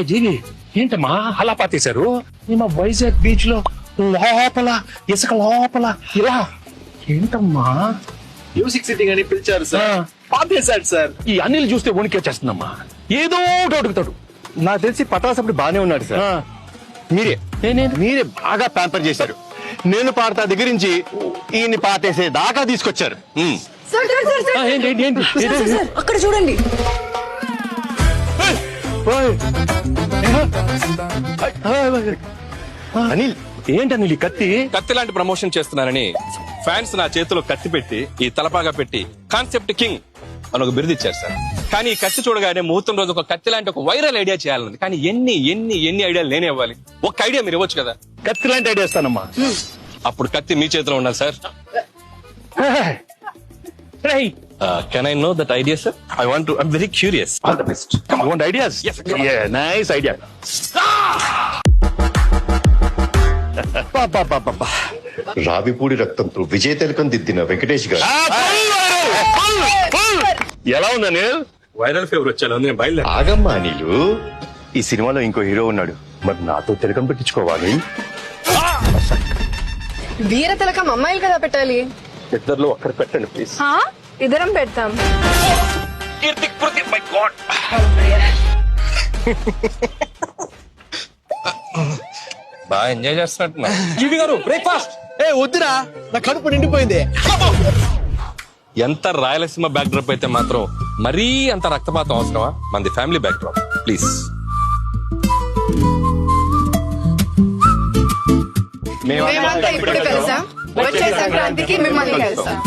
జీవి ఏంటమ్మా అలా పాతేశారు? మా వైజాగ్ బీచ్ లో లోపల ఇసుక లోపల ఇలా ఏంటమ్మా? మ్యూజిక్ సిట్టింగ్ అని పిలిచారు సార్, పాతేశాడు సార్. ఈ అనిల్ చూస్తే వణికేచేస్తుందమ్మా. ఏదో ఒకటి అడుగుతాడు. నాకు తెలిసి పటాసప్పుడు బానే ఉన్నాడు సార్. మీరే బాగా ప్యాంపర్ చేశారు. నేను పాడతా దగ్గర నుంచి ఈయన్ని పాతేసే దాకా తీసుకొచ్చారు. సార్ సార్ సార్ సార్ ఏంటి ఏంటి ఏంటి సార్, సార్, సార్, అక్కడ చూడండి. అనిల్ ఏంటి అనిల్ ఈ కత్తి? కత్తి లాంటి ప్రమోషన్ చేస్తున్నానని ఫ్యాన్స్ నా చేతిలో కత్తి పెట్టి, ఈ తలపాగా పెట్టి కాన్సెప్ట్ కింగ్ అని ఒక బిరుదు ఇచ్చారు సార్. కానీ ఈ కత్తి చూడగానే ముహూర్తం రోజు ఒక కత్తి లాంటి ఒక వైరల్ ఐడియా చేయాలని. కానీ ఎన్ని ఎన్ని ఎన్ని ఐడియాలు నేనే ఇవ్వాలి. ఒక ఐడియా మీరు ఇవ్వచ్చు కదా. కత్తి లాంటి ఐడియా ఇస్తానమ్మా. అప్పుడు కత్తి మీ చేతిలో ఉండాలి sir. Can I know that idea sir? I want to, I'm very curious. All the best. You want ideas? Nice idea. Ravipudi రక్తంతో విజయ తిలకం దిద్దిన వెంకటేష్ గారు. ఎలా ఉంది అనిల్? వైరల్ ఫీవర్ వచ్చేలా ఉంది, నేను బయలుదేరా. ఆగమ్మా నీళ్ళు. ఈ సినిమాలో ఇంకో హీరో ఉన్నాడు, మరి నాతో తిలకం పెట్టించుకోవాలి. వీర తిలకం అమ్మాయిలు కదా పెట్టాలి. ఇద్దరులో ఒక్కరు పెట్టండి ప్లీజ్. ఇద్దరం పెడతాం. బాగా ఎంజాయ్ చేస్తున్నట్టు. జీవి గారు బ్రేక్ఫాస్ట్. వద్దురా, నా కడుపు నిండిపోయింది. ఎంత రాయలసీమ బ్యాక్ డ్రాప్ అయితే మాత్రం మరీ అంత రక్తపాతం అవసరమా? మనది ఫ్యామిలీ బ్యాక్ డ్రాప్ ప్లీజ్. మేమంతా ఇప్పుడు కలిసాం, వచ్చే సంక్రాంతికి మిమ్మల్ని కలుస్తాం.